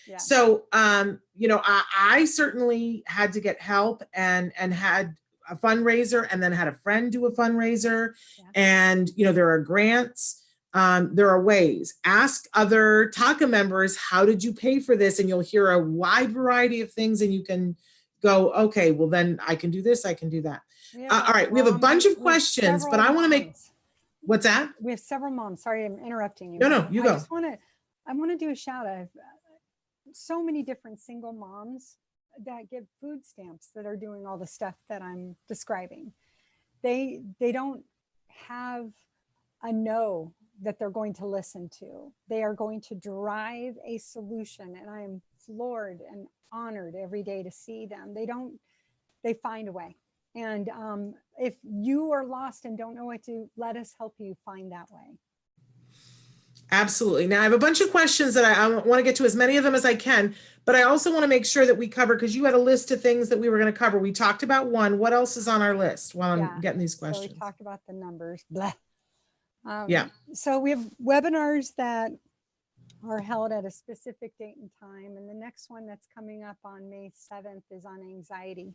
Yeah. So, you know, I certainly had to get help and had a fundraiser, and then had a friend do a fundraiser. Yeah. And, you know, there are grants. There are ways. Ask other TACA members, how did you pay for this? And you'll hear a wide variety of things, and you can go, okay, well, then I can do this, I can do that. All right, we have a bunch of questions, but I want to make, what's that? We have several moms. Sorry, I'm interrupting you. No, you go. I want to do a shout out. So many different single moms that give food stamps that are doing all the stuff that I'm describing. They don't have a no that they're going to listen to. They are going to drive a solution, and I am floored and honored every day to see them. They find a way. And if you are lost and don't know what to, let us help you find that way. Absolutely. Now I have a bunch of questions that I want to get to as many of them as I can, but I also want to make sure that we cover, because you had a list of things that we were going to cover. We talked about one. What else is on our list while I'm getting these questions? So we talked about the numbers. Blah. Yeah. So we have webinars that are held at a specific date and time. And the next one that's coming up on May 7th is on anxiety.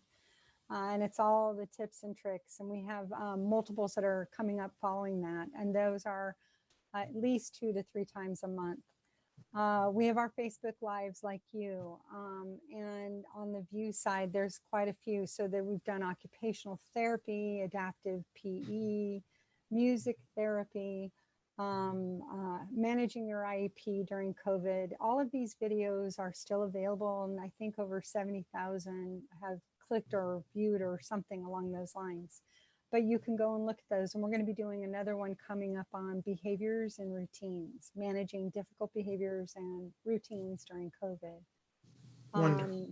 And it's all the tips and tricks. And we have multiples that are coming up following that. And those are at least 2 to 3 times a month. We have our Facebook Lives like you. And on the view side, there's quite a few. So that we've done occupational therapy, adaptive PE, music therapy, managing your IEP during COVID. All of these videos are still available. And I think over 70,000 have clicked or viewed or something along those lines. But you can go and look at those. And we're going to be doing another one coming up on behaviors and routines, managing difficult behaviors and routines during COVID.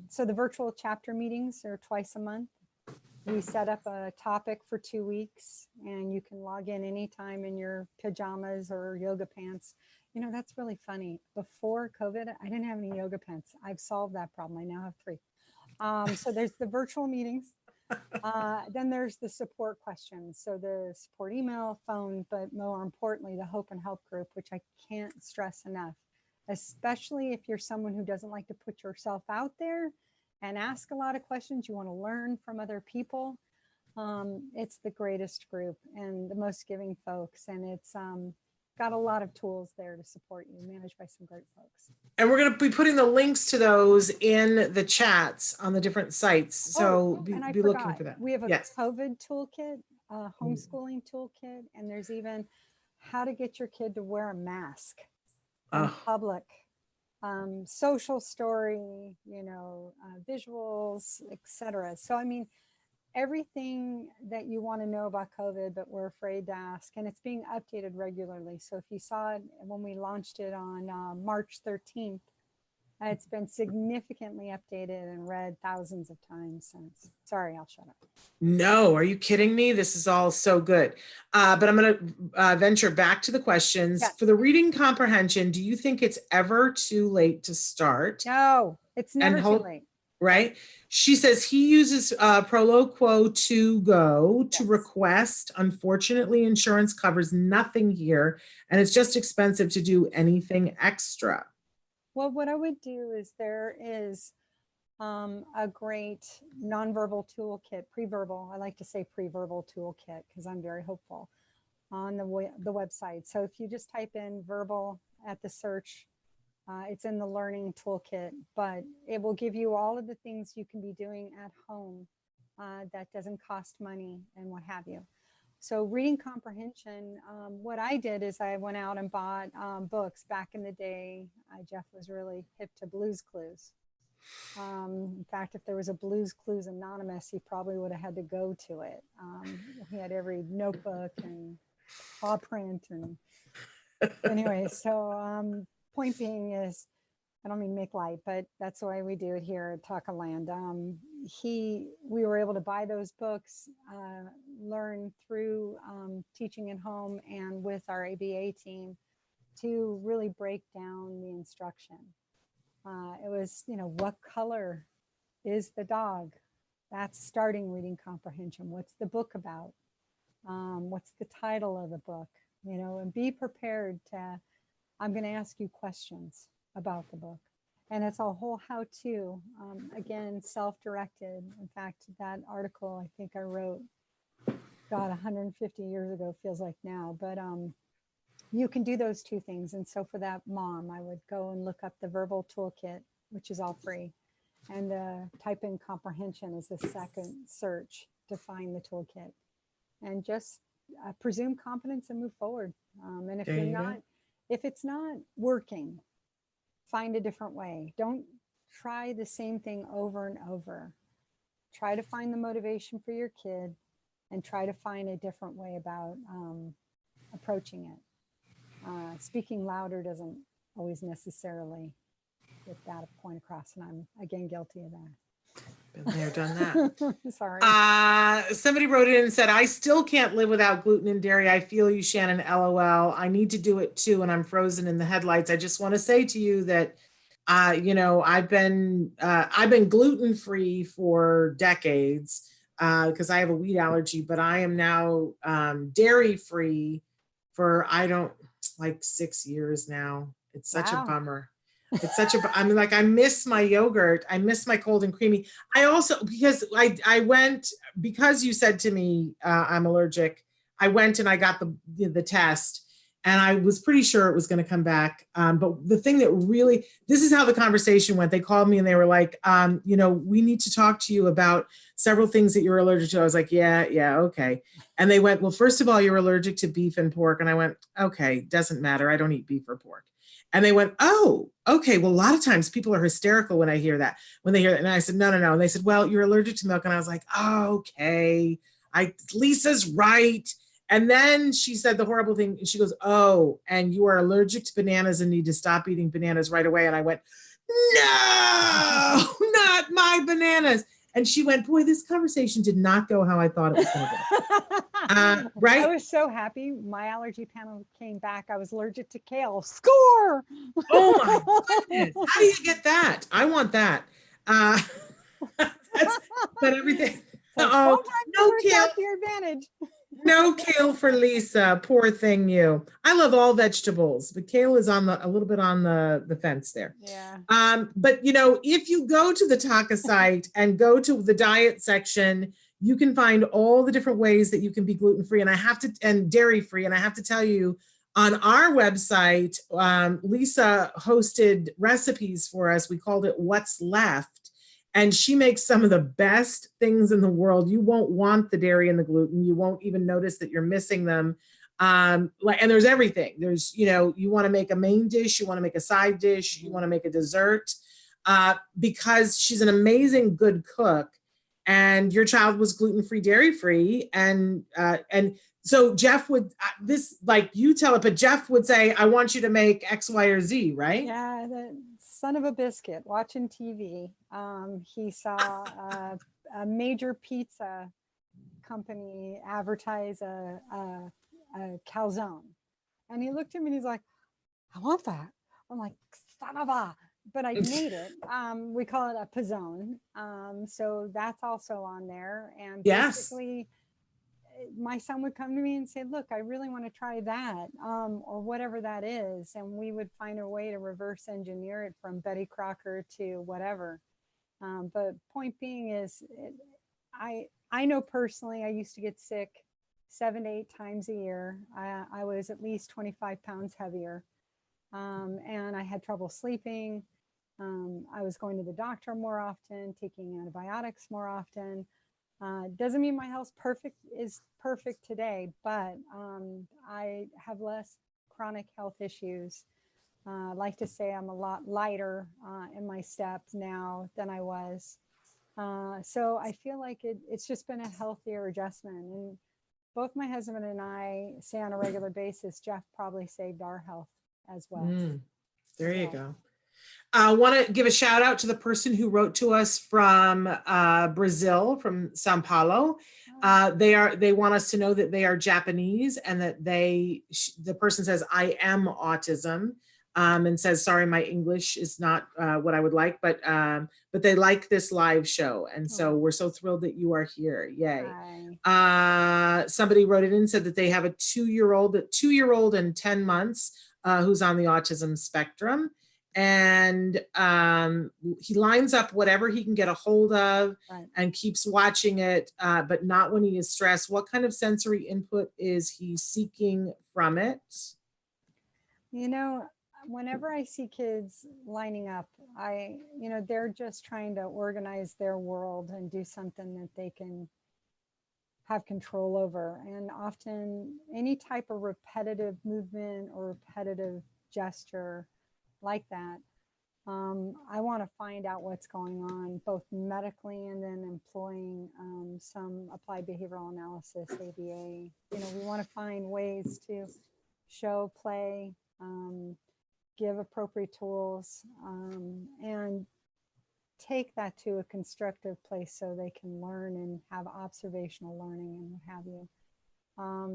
So the virtual chapter meetings are twice a month. We set up a topic for 2 weeks, and you can log in anytime in your pajamas or yoga pants. You know, that's really funny. Before COVID, I didn't have any yoga pants. I've solved that problem. I now have 3. So there's the virtual meetings. Then there's the support questions. So the support email, phone, but more importantly, the Hope and Help group, which I can't stress enough, especially if you're someone who doesn't like to put yourself out there and ask a lot of questions. You want to learn from other people. It's the greatest group and the most giving folks. And it's got a lot of tools there to support you, managed by some great folks. And we're going to be putting the links to those in the chats on the different sites. So be looking for that. We have a COVID toolkit, a homeschooling toolkit, and there's even how to get your kid to wear a mask in public, social story, you know, visuals, etc. So, I mean, everything that you want to know about COVID, but we're afraid to ask, and it's being updated regularly. So if you saw it when we launched it on March 13th, it's been significantly updated and read thousands of times since. Sorry, I'll shut up. No, are you kidding me? This is all so good. But I'm going to venture back to the questions. Yes. For the reading comprehension, do you think it's ever too late to start? No, it's never too late. Right? She says he uses Proloquo to go to request. Unfortunately, insurance covers nothing here, and it's just expensive to do anything extra. Well, what I would do is there is a great nonverbal toolkit, pre-verbal. I like to say pre-verbal toolkit because I'm very hopeful on the website. So if you just type in verbal at the search, it's in the learning toolkit, but it will give you all of the things you can be doing at home that doesn't cost money and what have you. So reading comprehension, what I did is I went out and bought books. Back in the day, Jeff was really hip to Blue's Clues. In fact, if there was a Blue's Clues Anonymous, he probably would have had to go to it. He had every notebook and paw print. And anyway, so point being is, I don't mean make light, but that's the way we do it here at Taka Land. We were able to buy those books, learn through teaching at home and with our ABA team to really break down the instruction. It was, you know, what color is the dog? That's starting reading comprehension. What's the book about? What's the title of the book? You know, and be prepared to, I'm going to ask you questions about the book. And it's a whole how-to, again, self-directed. In fact, that article I think I wrote, God, 150 years ago, feels like now, but you can do those two things. And so for that mom, I would go and look up the verbal toolkit, which is all free, and type in comprehension as the second search to find the toolkit, and just presume competence and move forward. And if if it's not working, find a different way. Don't try the same thing over and over. Try to find the motivation for your kid and try to find a different way about approaching it. Speaking louder doesn't always necessarily get that point across, and I'm again guilty of that. Been there, done that. Sorry. Somebody wrote in and said, I still can't live without gluten and dairy. I feel you, Shannon, LOL. I need to do it too, and I'm frozen in the headlights. I just want to say to you that, I've been gluten-free for decades because I have a wheat allergy, but I am now dairy-free for, 6 years now. It's such a bummer. It's such a, I mean, like, I miss my yogurt. I miss my cold and creamy. I also, because I went, because you said to me, I'm allergic, I went and I got the test, and I was pretty sure it was going to come back. But the thing that really, this is how the conversation went. They called me and they were like, we need to talk to you about several things that you're allergic to. I was like, yeah, okay. And they went, well, first of all, you're allergic to beef and pork. And I went, okay, doesn't matter. I don't eat beef or pork. And they went, oh, okay. Well, a lot of times people are hysterical when they hear that. And I said, no. And they said, well, you're allergic to milk. And I was like, oh, okay. Lisa's right. And then she said the horrible thing. She goes, oh, and you are allergic to bananas and need to stop eating bananas right away. And I went, no, not my bananas. And she went, boy, this conversation did not go how I thought it was going to go. Right? I was so happy. My allergy panel came back. I was allergic to kale. Score! Oh my goodness. How do you get that? I want that. But everything. Oh, no kale. Your advantage. No kale for Lisa. Poor thing, you. I love all vegetables, but kale is a little bit on the fence there. Yeah. But if you go to the Taka site and go to the diet section, you can find all the different ways that you can be gluten-free and dairy-free. And I have to tell you, on our website, Lisa hosted recipes for us. We called it What's Left. And she makes some of the best things in the world. You won't want the dairy and the gluten. You won't even notice that you're missing them. And there's everything. There's, you want to make a main dish, you want to make a side dish, you want to make a dessert, because she's an amazing good cook. And your child was gluten-free, dairy-free. And so Jeff would, you tell it, but Jeff would say, I want you to make X, Y, or Z, right? Yeah, the son of a biscuit watching TV. He saw a major pizza company advertise a calzone. And he looked at me and he's like, I want that. I'm like, son of a, but I made it. We call it a pizzone. So that's also on there. And basically, my son would come to me and say, look, I really want to try that, or whatever that is. And we would find a way to reverse engineer it from Betty Crocker to whatever. But point being is, I know personally, I used to get sick 7 to 8 times a year. I was at least 25 pounds heavier. And I had trouble sleeping. I was going to the doctor more often, taking antibiotics more often. Doesn't mean my health is perfect today, but I have less chronic health issues. I like to say I'm a lot lighter in my steps now than I was. So I feel like it's just been a healthier adjustment. And both my husband and I say on a regular basis, Jeff probably saved our health as well. There you go. I want to give a shout out to the person who wrote to us from Brazil, from Sao Paulo. They want us to know that they are Japanese and that the person says, I am autism, and says, sorry, my English is not what I would like, but they like this live show. And so we're so thrilled that you are here. Yay. Somebody wrote it in and said that they have a 2-year-old and 10 months who's on the autism spectrum. and he lines up whatever he can get a hold of Right. and keeps watching it, but not when he is stressed. What kind of sensory input is he seeking from it? You know, whenever I see kids lining up, they're just trying to organize their world and do something that they can have control over. And often any type of repetitive movement or repetitive gesture like that, I want to find out what's going on, both medically and then employing some applied behavioral analysis, ABA. We want to find ways to show, play, give appropriate tools, and take that to a constructive place so they can learn and have observational learning and what have you.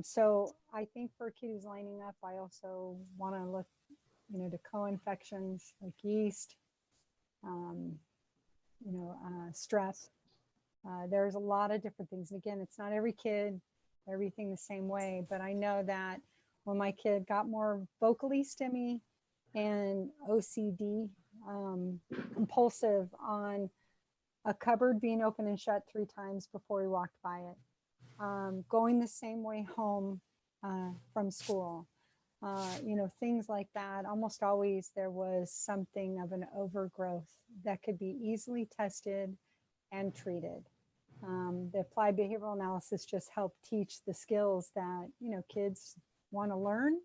So I think for a kid who's lining up, I also want to look, to co-infections like yeast, stress. There's a lot of different things. And again, it's not every kid, everything the same way, but I know that when my kid got more vocally stimmy and OCD, compulsive on a cupboard being open and shut 3 times before he walked by it, going the same way home from school, things like that. Almost always there was something of an overgrowth that could be easily tested and treated. The applied behavioral analysis just helped teach the skills that, kids want to learn.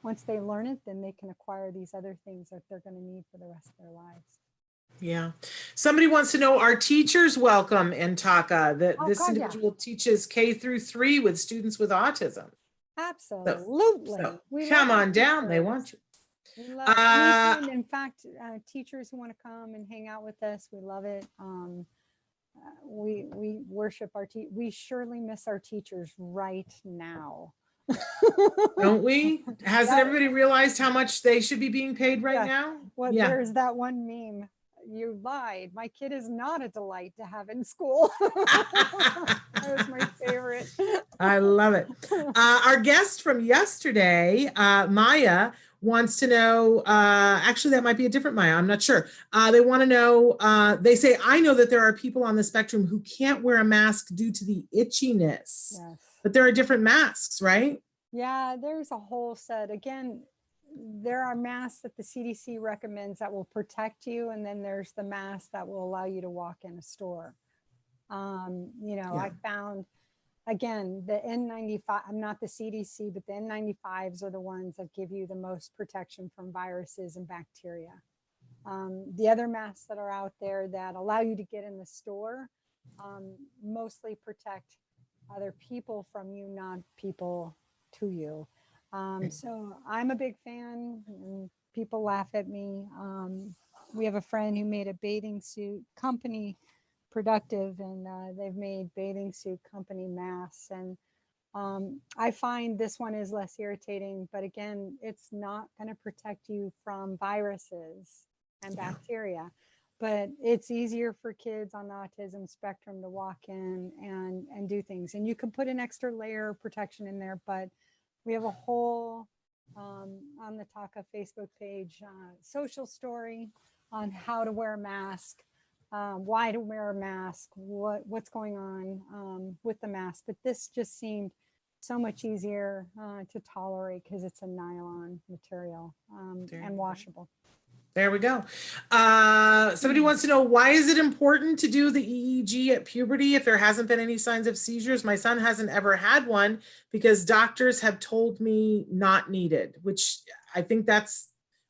Once they learn it, then they can acquire these other things that they're going to need for the rest of their lives. Yeah. Somebody wants to know, are teachers welcome in TACA? This individual teaches K-3 with students with autism. Absolutely. So come on down. They want you. We love anytime. In fact, teachers who want to come and hang out with us, we love it. We worship our we surely miss our teachers right now. Don't we? Hasn't everybody realized how much they should be being paid right now? Well, there's that one meme. You lied. My kid is not a delight to have in school. That was my favorite. I love it. Our guest from yesterday, Maya, wants to know, actually that might be a different Maya, I'm not sure. They want to know, they say, I know that there are people on the spectrum who can't wear a mask due to the itchiness. Yes. But there are different masks, right? Yeah, there's a whole set. Again, there are masks that the CDC recommends that will protect you. And then there's the mask that will allow you to walk in a store. I found, again, the N95, I'm not the CDC, but the N95s are the ones that give you the most protection from viruses and bacteria. The other masks that are out there that allow you to get in the store mostly protect other people from you, not people to you. So I'm a big fan, and people laugh at me. We have a friend who made a bathing suit company productive, and they've made bathing suit company masks. And I find this one is less irritating, but again, it's not going to protect you from viruses and bacteria. But it's easier for kids on the autism spectrum to walk in and do things. And you can put an extra layer of protection in there, but we have a whole, on the TACA Facebook page, social story on how to wear a mask, why to wear a mask, what's going on with the mask. But this just seemed so much easier to tolerate because it's a nylon material and washable. There we go. Somebody wants to know, why is it important to do the EEG at puberty if there hasn't been any signs of seizures? My son hasn't ever had one because doctors have told me not needed, which I think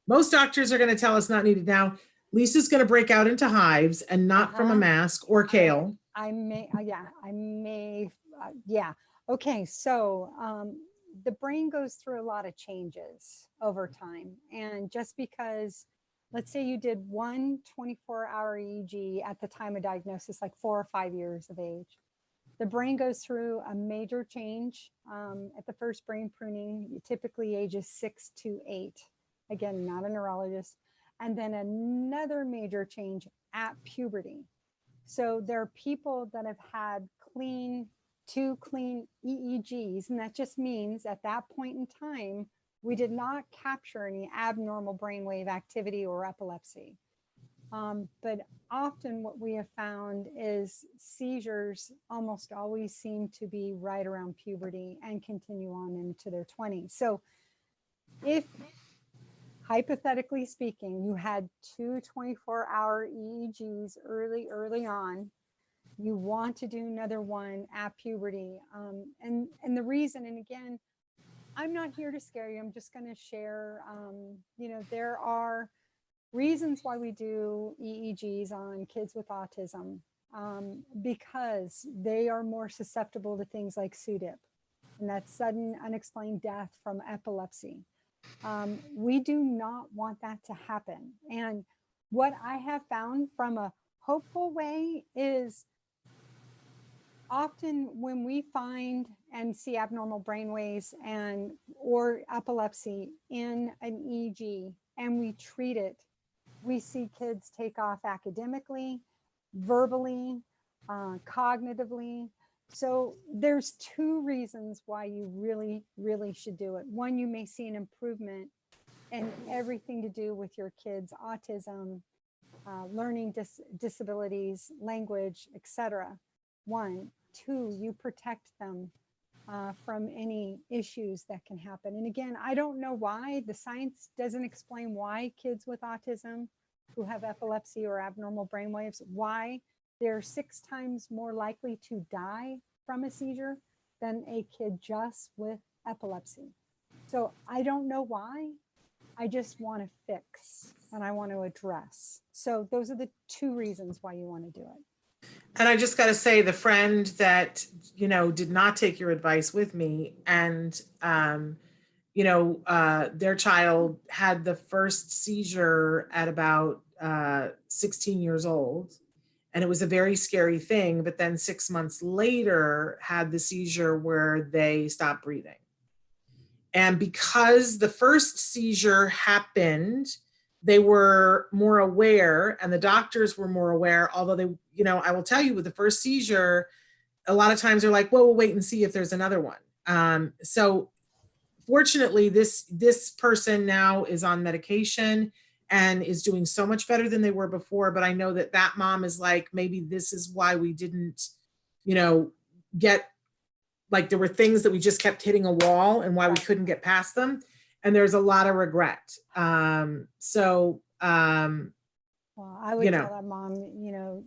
most doctors are going to tell us not needed. Now, Lisa's going to break out into hives and not from a mask or kale. Okay, so the brain goes through a lot of changes over time. And just because, let's say you did one 24-hour EEG at the time of diagnosis, like 4 or 5 years of age, the brain goes through a major change at the first brain pruning, typically ages 6 to 8. Again, not a neurologist. And then another major change at puberty. So there are people that have had two clean EEGs, and that just means at that point in time, We did not capture any abnormal brainwave activity or epilepsy. But often what we have found is seizures almost always seem to be right around puberty and continue on into their 20s. So if, hypothetically speaking, you had two 24-hour EEGs early on, you want to do another one at puberty. And the reason, and again, I'm not here to scare you. I'm just going to share, there are reasons why we do EEGs on kids with autism, because they are more susceptible to things like SUDEP, and that's sudden unexplained death from epilepsy. We do not want that to happen. And what I have found from a hopeful way is often when we find and see abnormal brainwaves and or epilepsy in an EEG and we treat it, we see kids take off academically, verbally, cognitively. So there's two reasons why you really should do it. One, you may see an improvement in everything to do with your kids' autism, learning disabilities, language, etc. One. Two, you protect them from any issues that can happen. And again, I don't know why. The science doesn't explain why kids with autism who have epilepsy or abnormal brainwaves, why they're 6 times more likely to die from a seizure than a kid just with epilepsy. So I don't know why. I just want to fix and I want to address. So those are the two reasons why you want to do it. And I just got to say, the friend that, did not take your advice with me and, their child had the first seizure at about 16 years old. And it was a very scary thing. But then 6 months later had the seizure where they stopped breathing. And because the first seizure happened, they were more aware and the doctors were more aware, although they, I will tell you with the first seizure, a lot of times they're like, well, we'll wait and see if there's another one. So fortunately, this person now is on medication and is doing so much better than they were before. But I know that mom is like, maybe this is why we didn't, get, like there were things that we just kept hitting a wall and why we couldn't get past them. And there's a lot of regret. Well, I would tell that mom,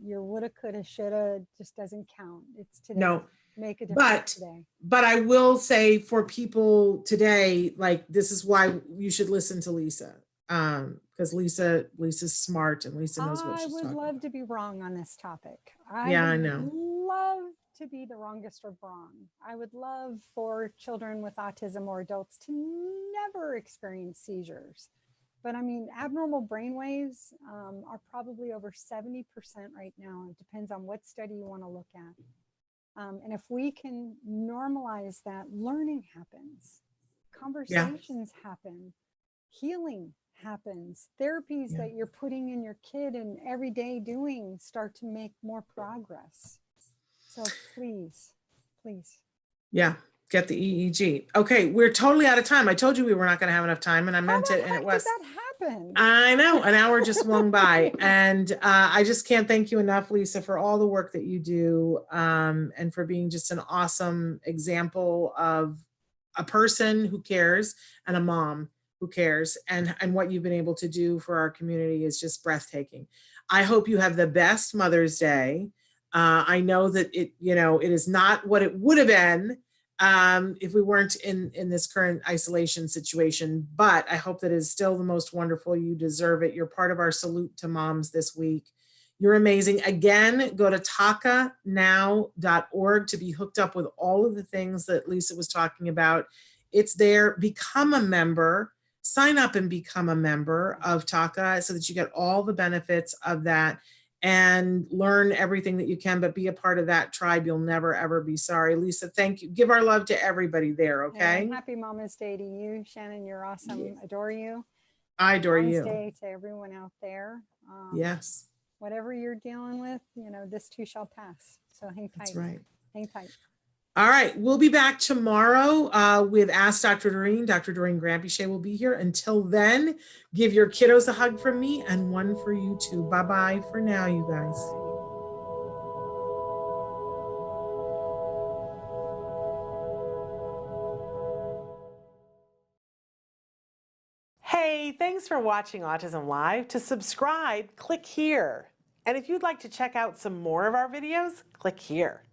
your woulda, coulda, shoulda just doesn't count. It's today. No, make a difference today. But I will say for people today, like this is why you should listen to Lisa. Because Lisa's smart and Lisa knows what she's talking about. I would love to be wrong on this topic. I know. Love to be the wrongest or wrong. I would love for children with autism or adults to never experience seizures. But I mean, abnormal brain waves are probably over 70% right now. It depends on what study you want to look at. And if we can normalize that, learning happens, conversations happen, healing happens, therapies that you're putting in your kid and every day doing start to make more progress. So please. Yeah, get the EEG. Okay, we're totally out of time. I told you we were not going to have enough time, and I meant it, and it was. How did that happen? I know, an hour just swung by, and I just can't thank you enough, Lisa, for all the work that you do, and for being just an awesome example of a person who cares and a mom who cares, and what you've been able to do for our community is just breathtaking. I hope you have the best Mother's Day. I know that it is not what it would have been if we weren't in this current isolation situation, but I hope that it is still the most wonderful. You deserve it. You're part of our salute to moms this week. You're amazing. Again, go to takanow.org to be hooked up with all of the things that Lisa was talking about. It's there. Become a member. Sign up and become a member of Taka so that you get all the benefits of that and learn everything that you can, but be a part of that tribe. You'll never, ever be sorry. Lisa, thank you. Give our love to everybody there, okay? And happy Mama's Day to you, Shannon. You're awesome. Adore you. I adore you. Mama's Day to everyone out there. Yes. Whatever you're dealing with, this too shall pass. So hang tight. That's right. Hang tight. All right, we'll be back tomorrow with Ask Dr. Doreen. Dr. Doreen Granpeesheh will be here. Until then, give your kiddos a hug from me and one for you too. Bye-bye for now, you guys. Hey, thanks for watching Autism Live. To subscribe, click here. And if you'd like to check out some more of our videos, click here.